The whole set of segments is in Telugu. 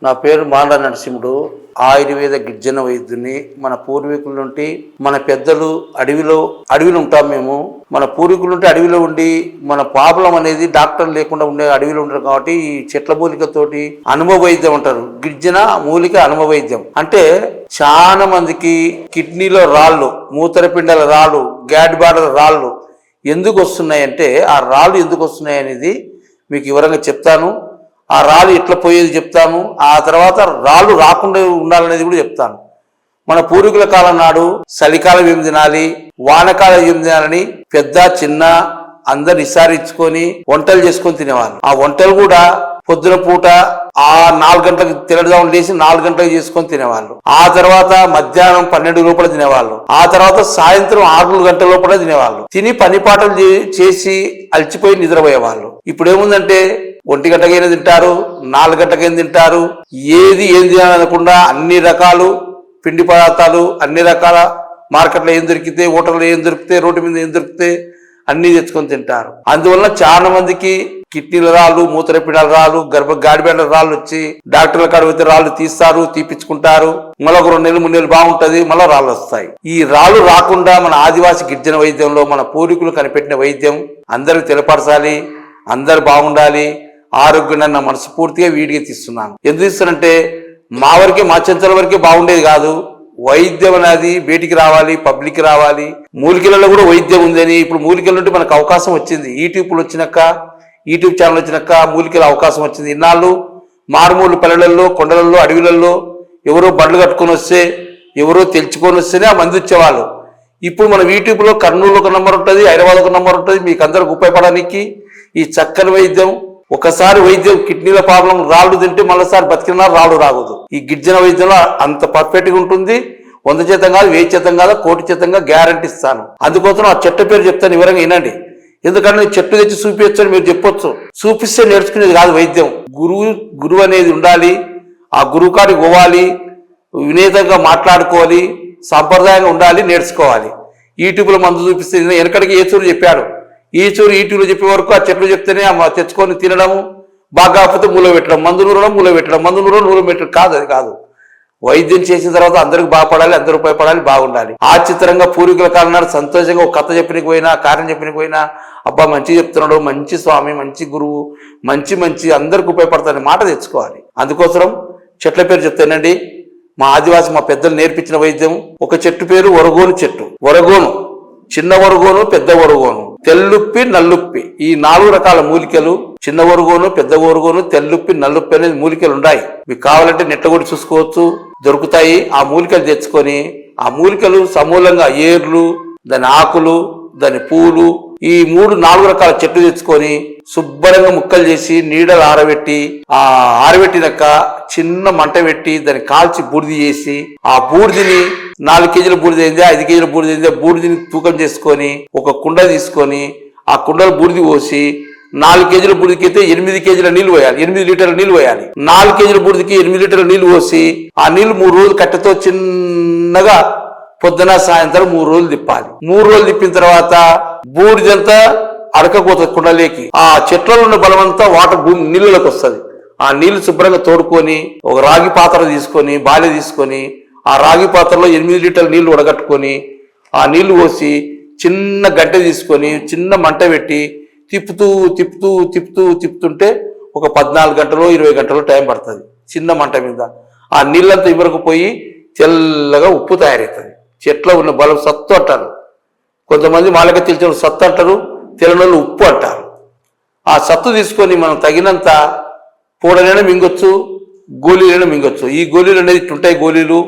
నా పేరు మాండ నరసింహుడు. ఆయుర్వేద గిరిజన వైద్యుని. మన పూర్వీకుల నుండి మన పెద్దలు అడవిలో ఉంటాం మేము. మన పూర్వీకుల నుండి అడవిలో ఉండి మన ప్రాబ్లం అనేది డాక్టర్ లేకుండా ఉండే అడవిలో ఉంటారు కాబట్టి ఈ చెట్ల మూలికతోటి అనుభవ వైద్యం అంటారు. గిరిజన మూలిక అనుభవ వైద్యం అంటే చాలా మందికి కిడ్నీలో రాళ్ళు, మూత్రపిండాల రాళ్ళు, గ్యాడ్ బార్డర్ రాళ్ళు ఎందుకు వస్తున్నాయంటే ఆ రాళ్ళు ఎందుకు వస్తున్నాయి అనేది మీకు వివరంగా చెప్తాను. ఆ రాళ్ళు ఎట్లా పోయేది చెప్తాను. ఆ తర్వాత రాళ్ళు రాకుండా ఉండాలనేది కూడా చెప్తాను. మన పూర్వీకుల కాలం నాడు చలికాలం ఏం తినాలి, వానకాలం ఏం తినాలని పెద్ద చిన్న అందరు నిసారించుకొని వంటలు చేసుకొని తినేవాళ్ళు. ఆ వంటలు కూడా పొద్దున పూట ఆ 4 గంటలకు తెల్లదామని లేచి 4 గంటలకు చేసుకొని తినేవాళ్ళు. ఆ తర్వాత మధ్యాహ్నం 12 లోపల తినేవాళ్ళు. ఆ తర్వాత సాయంత్రం 6 గంటల లోపల తినేవాళ్ళు. తిని పని పాటలు చేసి అలసిపోయి నిద్రపోయేవాళ్ళు. ఇప్పుడు ఏముందంటే 1 గంటకైనా తింటారు, 4 గంటకైనా తింటారు. ఏది తినాలనకుండా అన్ని రకాలు పిండి పదార్థాలు, అన్ని రకాల మార్కెట్లో ఏం దొరికితే, హోటల్లో ఏం దొరికితే, రోడ్డు మీద ఏం దొరికితే అన్ని తెచ్చుకొని తింటారు. అందువల్ల చాలా మందికి కిడ్నీల రాళ్ళు, మూత్రపిండాల రాళ్ళు, గాడిబెండ రాళ్ళు వచ్చి డాక్టర్ల కాడితే రాళ్ళు తీస్తారు, తీపించుకుంటారు. మళ్ళీ 2 నెలలు 3 నెలలు బాగుంటది, మళ్ళీ రాళ్ళు వస్తాయి. ఈ రాళ్ళు రాకుండా మన ఆదివాసి గిరిజన వైద్యంలో మన పూర్వీకులు కనిపెట్టిన వైద్యం అందరికి తెలపరచాలి. అందరు బాగుండాలి, ఆరోగ్యం నా మనస్ఫూర్తిగా వీడిగా తీస్తున్నాను. ఎందుకు తీస్తానంటే మా వరకే, మా చెంచల వరకే బాగుండేది కాదు. వైద్యం అనేది బయటికి రావాలి, పబ్లిక్ రావాలి. మూలికలలో కూడా వైద్యం ఉందని ఇప్పుడు మూలికల నుండి మనకు అవకాశం వచ్చింది. యూట్యూబ్ ఛానల్ వచ్చినాక మూలికల అవకాశం వచ్చింది. ఇన్నాళ్ళు మారుమూలు పల్లెలలో, కొండలలో, అడవిలలో ఎవరో బండ్లు కట్టుకొని వస్తే, ఎవరో తెలుసుకొని వస్తేనే ఆ మంది వచ్చేవాళ్ళు. ఇప్పుడు మన యూట్యూబ్లో కర్నూలు ఒక నంబర్ ఉంటుంది, హైదరాబాద్ ఒక నంబర్ ఉంటుంది. మీకు అందరికి ఉపయోగపడడానికి ఈ చక్కని వైద్యం. ఒకసారి వైద్యం కిడ్నీల ప్రాబ్లం రాళ్ళు తింటే మళ్ళీసారి బతికినా రాళ్ళు రాకూడదు. ఈ గిరిజన వైద్యంలో అంత పర్ఫెక్ట్గా ఉంటుంది. 100% కాదు, 1000 కాదు, 1,00,00,000 గ్యారంటీ ఇస్తాను. అందుకోసం ఆ చెట్టు పేరు చెప్తాను, వివరంగా వినండి. ఎందుకంటే చెట్టు తెచ్చి చూపించని మీరు చెప్పొచ్చు, చూపిస్తే నేర్చుకునేది కాదు వైద్యం. గురువు అనేది ఉండాలి. ఆ గురువు కాడికి పోవాలి, వినేతంగా మాట్లాడుకోవాలి, సాంప్రదాయంగా ఉండాలి, నేర్చుకోవాలి. యూట్యూబ్లో మందు చూపిస్తే వెనకడికి ఏచూరు చెప్పాడు. యూట్యూబ్లో చెప్పే వరకు ఆ చెట్లు చెప్తేనే తెచ్చుకొని తినడము, బాగా కాకపోతే మూల పెట్టడం, మందు నూరడం, మూల పెట్టడం, మందు నూరడం, మూల పెట్టడం కాదు. అది కాదు. వైద్యం చేసిన తర్వాత అందరికి బాగుపడాలి, అందరూ ఉపయోగపడాలి, బాగుండాలి. ఆశ్చర్యంగా పూర్వీకుల కాలం నాడు సంతోషంగా ఒక కథ చెప్పనికి పోయినా, కార్యం చెప్పనికి పోయినా, అబ్బా మంచి చెప్తున్నాడు, మంచి స్వామి, మంచి గురువు, మంచి అందరికి ఉపయోగపడతారని మాట తెచ్చుకోవాలి. అందుకోసం చెట్ల పేరు చెప్తానండి. మా ఆదివాసి మా పెద్దలు నేర్పించిన వైద్యం. ఒక చెట్టు పేరు ఒరగోను చెట్టు. ఒరగోను, చిన్న ఒరగోను, పెద్ద ఒరగోను, తెల్లుప్పి, నల్లుప్పి, ఈ 4 రకాల మూలికలు. చిన్న ఒరగోను, పెద్ద ఒరగోను, తెల్లుప్పి, నల్లుప్పి అనేది మూలికలు ఉన్నాయి. మీకు కావాలంటే నెట్ల కూడా చూసుకోవచ్చు, దొరుకుతాయి. ఆ మూలికలు తెచ్చుకొని ఆ మూలికలు సమూలంగా ఏర్లు, దాని ఆకులు, దాని పూలు, ఈ 3-4 రకాల చెట్లు తెచ్చుకొని శుభ్రంగా ముక్కలు చేసి నీడలు ఆరబెట్టినాక చిన్న మంట పెట్టి దాన్ని కాల్చి బూడిది చేసి, ఆ బూడిదిని 4 కేజీల బూడిద అయిందా, 5 కేజీల బూడిద అయిందా, బూడిదిని తూకం చేసుకొని ఒక కుండ తీసుకొని ఆ కుండలో బూడిది పోసి 4 కేజీల బూడిదికి అయితే 8 కేజీల నీళ్లు పోయాలి, 8 లీటర్ల నీళ్లు పోయాలి. 4 కేజీల బూడిదికి 8 లీటర్ల నీళ్లు పోసి ఆ నీళ్లు 3 రోజులు కట్టెతో చిన్నగా పొద్దున సాయంత్రం 3 రోజులు తిప్పాలి. 3 రోజులు తిప్పిన తర్వాత బూడిదంతా అడకపోతుంది కుండలేకి. ఆ చెట్లలో ఉన్న బలమంతా వాటర్ నీళ్ళలోకి వస్తుంది. ఆ నీళ్లు శుభ్రంగా తోడుకొని ఒక రాగి పాత్ర తీసుకొని, బాలె తీసుకొని, ఆ రాగి పాత్రలో 8 లీటర్ల నీళ్లు ఉడగట్టుకొని ఆ నీళ్లు పోసి చిన్న గంటె తీసుకొని చిన్న మంట పెట్టి తిప్పుతుంటే ఒక 14 గంటలు 20 గంటలు టైం పడుతుంది చిన్న మంట మీద. ఆ నీళ్ళంతా ఇవ్వకపోయి తెల్లగా ఉప్పు తయారవుతుంది. చెట్లో ఉన్న బలం సత్తు అంటారు. కొంతమంది వాళ్ళకి తెలిసిన సత్తు అంటారు, తెల్లనోళ్ళు ఉప్పు అంటారు. ఆ సత్తు తీసుకొని మనం తగినంత పూడనైనా మింగొచ్చు, గోళీలైనా మింగొచ్చు. ఈ గోళీలు అనేది ఇట్లుంటాయి గోళీలు.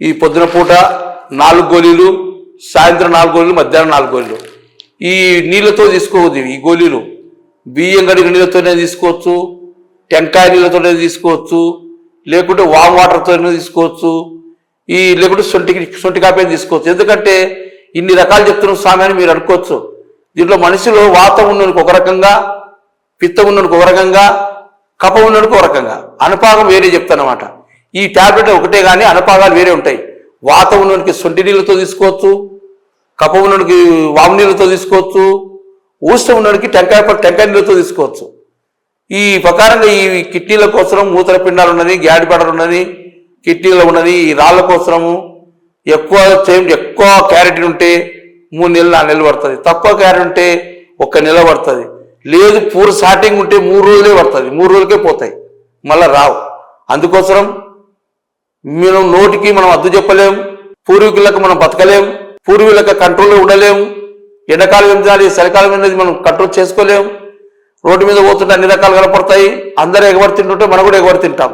ఈ పొద్దున పూట 4 గోళీలు, సాయంత్రం 4 గోళీలు, మధ్యాహ్నం 4 గోళీలు. ఈ నీళ్ళతో తీసుకోవద్దు. ఈ గోళీలు బియ్యం గడిగిన నీళ్ళతోనే తీసుకోవచ్చు, టెంకాయ నీళ్ళతోనే తీసుకోవచ్చు, లేకుంటే వామ్ వాటర్తోనే తీసుకోవచ్చు, లేకుంటే సొంటి కాపీ తీసుకోవచ్చు. ఎందుకంటే ఇన్ని రకాలు చెప్తున్న స్వామి అని మీరు అనుకోవచ్చు. దీంట్లో మనిషిలో వాతం ఉన్నోనికి ఒక రకంగా, పిత్తం ఉన్నోనికి ఒక రకంగా, కఫం ఉన్నోనికి ఒక రకంగా, అనుపాగం వేరే చెప్తానమాట. ఈ టాబ్లెట్ ఒకటే కానీ అనుపాగాలు వేరే ఉంటాయి. వాతం ఉన్నోనికి సొంటి నీళ్ళతో తీసుకోవచ్చు, కఫం ఉన్నోనికి వాము నీళ్ళతో తీసుకోవచ్చు, ఊష్టం ఉన్నోనికి టెంకాయ నీళ్ళతో తీసుకోవచ్చు. ఈ ప్రకారంగా ఈ కిడ్నీల కోసం మూత్రపిండాలు ఉన్నది, గ్యాడిపడలు ఉన్నది, కిడ్నీలో ఉన్నది, ఈ రాళ్ళ కోసము ఎక్కువ క్యారెట్ ఉంటే 3 నెలలు 4 నెలలు పడుతుంది, తక్కువ క్యారెట్ ఉంటే 1 నెల పడుతుంది, లేదు పూర్ స్టార్టింగ్ ఉంటే 3 రోజులే పడుతుంది, 3 రోజులకే పోతాయి, మళ్ళీ రావు. అందుకోసం మనం నోటికి మనం అద్దు చెప్పలేము, పూర్వీకులకు మనం బతకలేము, పూర్వీకులకు కంట్రోల్లో ఉండలేము. ఎండాకాలం ఏం చేయాలి, చలికాలం అనేది మనం కంట్రోల్ చేసుకోలేము. రోడ్డు మీద పోతుంటే అన్ని రకాలు కనపడతాయి, అందరూ ఎగబడి తింటుంటే మనం కూడా ఎగబడి తింటాం.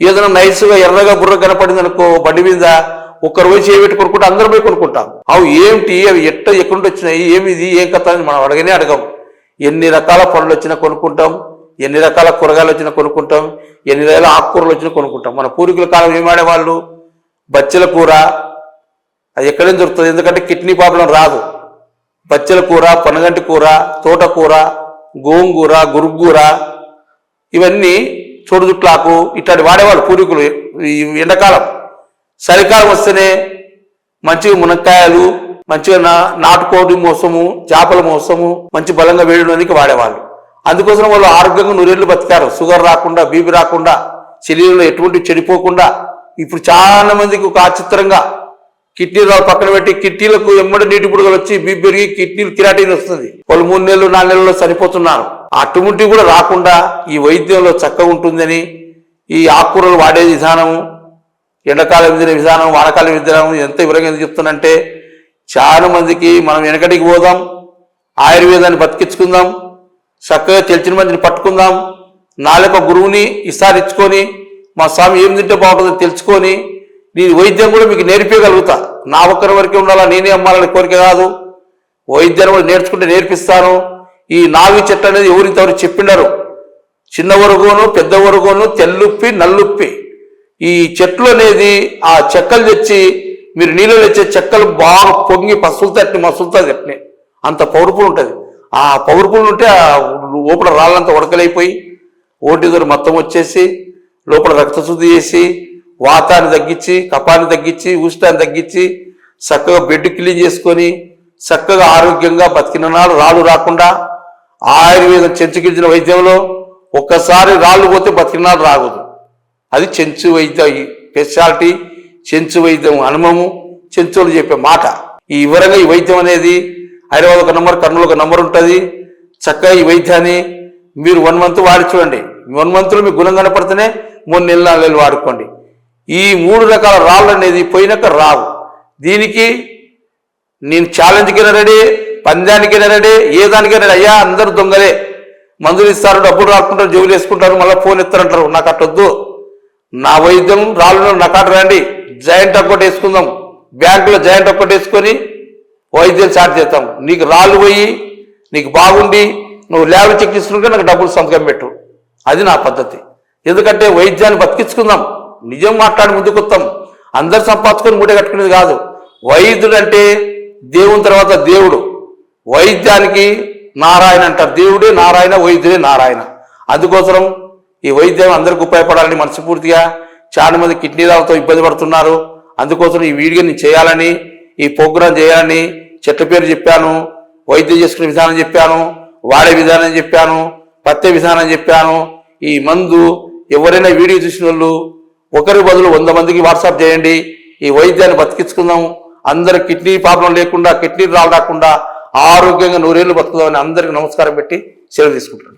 ఏదైనా నైస్గా ఎర్రగా బుర్ర కనపడింది అనుకో బండి మీద, ఒక్కరు పోయి చేయబెట్టి కొనుక్కుంటే అందరూ పోయి కొనుక్కుంటాం. అవి ఏమిటి, అవి ఎక్కడి వచ్చినాయి, ఏమిది, ఏం కథ అని మనం అడగనే అడగం. ఎన్ని రకాల పనులు వచ్చినా కొనుక్కుంటాం, ఎన్ని రకాల కూరగాయలు వచ్చినా కొనుక్కుంటాం, ఎన్ని రకాల ఆకుకూరలు వచ్చినా కొనుక్కుంటాం. మన పూర్వీకుల కాలం ఏం ఆడేవాళ్ళు, బచ్చల కూర అది ఎక్కడేం దొరుకుతుంది, ఎందుకంటే కిడ్నీ ప్రాబ్లం రాదు. బచ్చల కూర, పనగంటి కూర, తోటకూర, గోంగూర, గురుగూర, ఇవన్నీ చోడుజుట్లాకు ఇట్లాంటి వాడేవాళ్ళు పూర్వీకులు. ఈ ఎండాకాలం చలికాలం వస్తేనే మంచిగా మునక్కాయలు, మంచిగా నాటుకోడి మోసము, చేపల మోసము, మంచి బలంగా వేయడానికి వాడేవాళ్ళు. అందుకోసం వాళ్ళు ఆరోగ్యంగా 100 ఏళ్ళు బతికారు, షుగర్ రాకుండా, బీపీ రాకుండా, శరీరంలో ఎటువంటి చెడిపోకుండా. ఇప్పుడు చాలా మందికి ఒక ఆచిత్రంగా కిడ్నీ రాళ్ళు పక్కన పెట్టి కిడ్నీలకు ఎమ్మడి నీటి బుడగలు వచ్చి బీపీ పెరిగి కిడ్నీలు కిరాటీని వస్తుంది, వాళ్ళు 3 నెలలు 4 నెలల్లో చనిపోతున్నారు. అటువంటి కూడా రాకుండా ఈ వైద్యంలో చక్కగా ఉంటుందని ఈ ఆకుకూరలు వాడే విధానము, ఎండాకాలం తినే విధానం, వానకాలం విధానం ఎంత వివరంగా ఎందుకు చెప్తానంటే, చాలా మందికి మనం వెనకటికి పోదాం, ఆయుర్వేదాన్ని బతికించుకుందాం, చక్కగా తెలిసిన మందిని పట్టుకుందాం, నాలుక గురువుని ఇచ్చుకొని మా స్వామి ఏం తింటే బాగుంటుందో తెలుసుకొని నేను వైద్యం కూడా మీకు నేర్పించగలుగుతా. నా ఒక్కరి వరకే ఉండాలా, నేనే అమ్మాలని కోరిక కాదు, వైద్యాన్ని కూడా నేర్చుకుంటే నేర్పిస్తాను. ఈ నావి చెట్టు అనేది ఎవరింతవరకు చెప్పిండారు, చిన్న వరగోను, పెద్ద వరగోను, తెల్లుప్పి, నల్లుప్పి, ఈ చెట్లు అనేది ఆ చెక్కలు తెచ్చి మీరు నీళ్ళు తెచ్చే చెక్కలు బాగా పొంగి మసులుతుంది, అంత పవర్ఫుల్ ఉంటుంది. ఆ పవర్ఫుల్ ఉంటే ఆ లోపల రాళ్ళంతా ఉడకలైపోయి ఓటిదరు మొత్తం వచ్చేసి లోపల రక్తశుద్ధి చేసి వాతాన్ని తగ్గించి, కఫాన్ని తగ్గించి, ఉష్టాన్ని తగ్గించి చక్కగా బెడ్ క్లీన్ చేసుకొని చక్కగా ఆరోగ్యంగా బతికిన నాడు రాళ్ళు రాకుండా, ఆయుర్వేదం చెంచుకించిన వైద్యంలో ఒక్కసారి రాళ్ళు పోతే బతికిన నాడు రాకూడదు. అది చెంచు వైద్యం స్పెషాలిటీ, చెంచు వైద్యం అనుభవము, చెంచులు చెప్పే మాట. ఈ వివరంగా ఈ వైద్యం అనేది హైదరాబాద్ ఒక నంబర్, కర్నూలు ఒక నంబర్ ఉంటుంది. చక్కగా ఈ వైద్యాన్ని మీరు 1 మంత్ వాడి చూడండి. 1 మంత్లో మీకు గుణం కనపడితేనే 3 నెలలు 4 నెలలు వాడుకోండి. ఈ 3 రకాల రాళ్ళు అనేది పోయినాక రావు. దీనికి నేను ఛాలెంజ్కైనా రెడీ, పందానికైనా రెడీ, ఏ దానికైనా రెడీ. అయ్యా అందరూ దొంగలే, మందులు ఇస్తారు, డబ్బులు రాకుంటారు, జోబులు వేసుకుంటారు, మళ్ళీ ఫోన్ ఇస్తారంటారు. నాకు అట్టొద్దు, నా వైద్యం రాళ్ళు నా కాట రండి, జాయింట్ అకౌంట్ వేసుకుందాం, బ్యాంకులో జాయింట్ అకౌంట్ వేసుకొని వైద్యం స్టార్ట్ చేస్తాం. నీకు రాళ్ళు పోయి నీకు బాగుండి నువ్వు ల్యాబ్లో చెక్ చేసుకుంటే నాకు డబ్బులు సంతకం పెట్టు, అది నా పద్ధతి. ఎందుకంటే వైద్యాన్ని బతికించుకుందాం, నిజం మాట్లాడి ముందుకు వస్తాం. అందరు సంపాదించుకొని మూట కట్టుకునేది కాదు. వైద్యుడు అంటే దేవుని తర్వాత దేవుడు. వైద్యానికి నారాయణ అంటారు, దేవుడే నారాయణ, వైద్యుడే నారాయణ. అందుకోసం ఈ వైద్యం అందరికీ ఉపయోగపడాలని మనస్ఫూర్తిగా, చాలా మంది కిడ్నీ రాళ్ళతో ఇబ్బంది పడుతున్నారు. అందుకోసం ఈ వీడియో నేను చేయాలని, ఈ ప్రోగ్రాం చేయాలని, చెట్ల పేరు చెప్పాను, వైద్యం చేసుకునే విధానం చెప్పాను, వాడే విధానం చెప్పాను, పత్తే విధానం చెప్పాను. ఈ మందు ఎవరైనా వీడియో చూసిన వాళ్ళు ఒకరి బదులు 100 మందికి వాట్సాప్ చేయండి. ఈ వైద్యాన్ని బతికించుకుందాం, అందరు కిడ్నీ ప్రాబ్లం లేకుండా, కిడ్నీ రాళ్ళు రాకుండా ఆరోగ్యంగా 100 ఏళ్ళు బతుకుదామని అందరికీ నమస్కారం పెట్టి సెలవు తీసుకుంటాను.